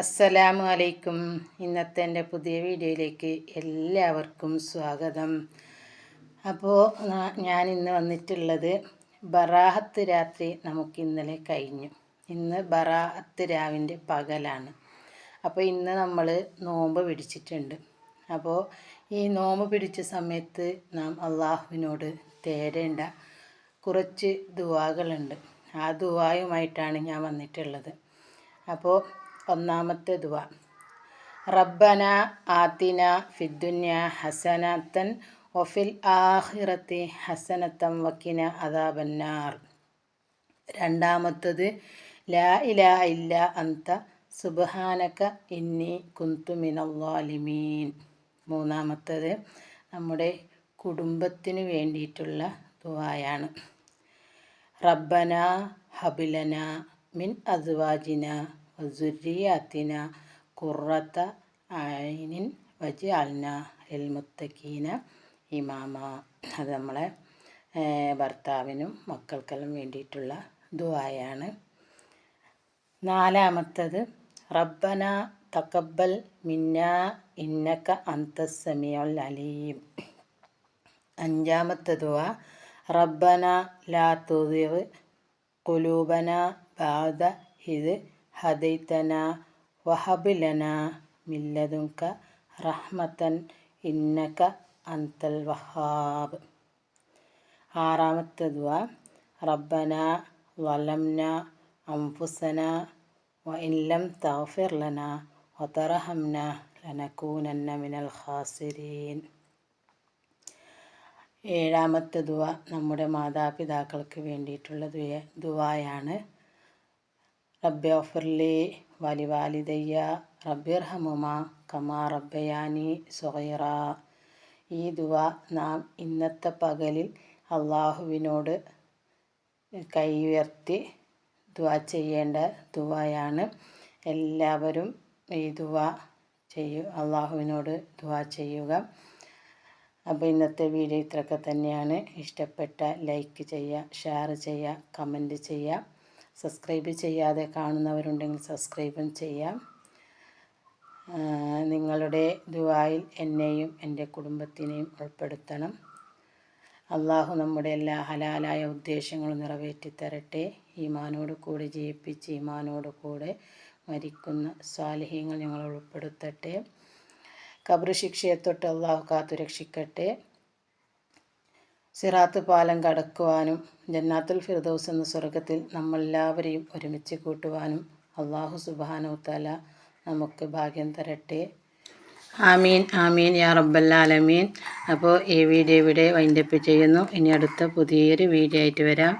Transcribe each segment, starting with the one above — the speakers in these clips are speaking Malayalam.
അസ്സലാമു അലൈക്കും. ഇന്നത്തെ എൻ്റെ പുതിയ വീഡിയോയിലേക്ക് എല്ലാവർക്കും സ്വാഗതം. അപ്പോൾ ഞാൻ ഇന്ന് വന്നിട്ടുള്ളത് ബറാഅത്ത് രാത്രി നമുക്ക് ഇന്നലെ കഴിഞ്ഞു. ഇന്ന് ബറാഅത്ത് രാവിൻ്റെ പകലാണ്. അപ്പോൾ ഇന്ന് നമ്മൾ നോമ്പ് പിടിച്ചിട്ടുണ്ട്. അപ്പോൾ ഈ നോമ്പ് പിടിച്ച സമയത്ത് നാം അള്ളാഹുവിനോട് തേടേണ്ട കുറച്ച് ദുആകളുണ്ട്. ആ ദുആയുമായിട്ടാണ് ഞാൻ വന്നിട്ടുള്ളത്. അപ്പോൾ ഒന്നാമത്തെ ദുആ, റബ്ബന ആതിന ഫിദ്ദുനിയ ഹസനത്തൻ വഫിൽ ആഖിറത്തി ഹസനത്തൻ വഖിന അദാബന്നാർ. രണ്ടാമത്തത് ലാ ഇലാഹ ഇല്ലാ അൻത സുബ്ഹാനക ഇന്നി കുന്തു മിനൽ ളാലിമീൻ. മൂന്നാമത്തത് നമ്മുടെ കുടുംബത്തിന് വേണ്ടിയിട്ടുള്ള ദുആയാണ്. റബ്ബന ഹബ്ലന മിൻ അസ്വാജിന വസുരിയാത്തിന ഖുർറത അയ്നിൻ വജ്അൽന ലിൽ മുത്തഖീന ഇമാമ. അത് നമ്മളെ ഭർത്താവിനും മക്കൾക്കെല്ലാം വേണ്ടിയിട്ടുള്ള ദുആയാണ്. നാലാമത്തത് റബ്ബന തഖബ്ബൽ മിന്ന ഇന്നക അൻതസ് സമീഉൽ അലീം. അഞ്ചാമത്തെ ദുആ, റബ്ബന ലാ തുസിഗ് ഖുലൂബന ബഅദ ഇദ് ഹദൈതന വഹബ് ലനാ മിൻ ലദുൻക റഹ്മതൻ ഇന്നക അൻതൽ വഹാബ്. ആറാമത്തെ ദുആ, റബ്ബന വലംന അൻഫുസന വഇൻ ലം തഗ്ഫിർ ലനാ വതർഹംന ലനകൂനന്ന മിനൽ ഖാസിരീൻ. ഏഴാമത്തെ ദുആ നമ്മുടെ മാതാപിതാക്കൾക്ക് വേണ്ടിയിട്ടുള്ള ദുആയാണ്. റബ്ബി ഗഫിർലി വലിവാലിദയ്യ റബ്ബിർഹമുമാ കമാ റബ്ബയാനി സ്വഗീറ. ഈ ദുആ നാം ഇന്നത്തെ പകലിൽ അള്ളാഹുവിനോട് കൈ ഉയർത്തി ദുആ ചെയ്യേണ്ട ദുആയാണ്. എല്ലാവരും ഈ ദുആ അള്ളാഹുവിനോട് ദുആ ചെയ്യുക. അപ്പോൾ ഇന്നത്തെ വീഡിയോ ഇത്രയൊക്കെ തന്നെയാണ്. ഇഷ്ടപ്പെട്ട ലൈക്ക് ചെയ്യുക, ഷെയർ ചെയ്യുക, കമൻറ്റ് ചെയ്യുക. സബ്സ്ക്രൈബ് ചെയ്യാതെ കാണുന്നവരുണ്ടെങ്കിൽ സബ്സ്ക്രൈബും ചെയ്യാം. നിങ്ങളുടെ ദുആയിൽ എന്നെയും എൻ്റെ കുടുംബത്തിനെയും ഉൾപ്പെടുത്തണം. അള്ളാഹു നമ്മുടെ എല്ലാ ഹലാലായ ഉദ്ദേശങ്ങളും നിറവേറ്റി തരട്ടെ. ഈമാനോട് കൂടെ ജീവിപ്പിച്ച് ഈമാനോട് കൂടെ മരിക്കുന്ന സ്വാലിഹീങ്ങൾ ഞങ്ങൾ ഉൾപ്പെടുത്തട്ടെ. ഖബർ ശിക്ഷയെ തൊട്ട് അള്ളാഹു കാത്തുരക്ഷിക്കട്ടെ. സിറാത്ത് പാലം കടക്കുവാനും ജന്നാത്തുൽ ഫിർദൗസ് എന്ന സ്വർഗത്തിൽ നമ്മളെല്ലാവരെയും ഒരുമിച്ച് കൂട്ടുവാനും അള്ളാഹു സുബ്ഹാനഹു തആല നമുക്ക് ഭാഗ്യം തരട്ടെ. ആമീൻ ആമീൻ യാ റബ്ബൽ ആലമീൻ. അപ്പോൾ ഈ വീഡിയോ ഇവിടെ വൈൻഡപ്പ് ചെയ്യുന്നു. ഇനി അടുത്ത പുതിയൊരു വീഡിയോ ആയിട്ട് വരാം.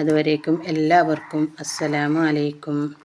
അതുവരേക്കും എല്ലാവർക്കും അസ്സലാമു അലൈക്കും.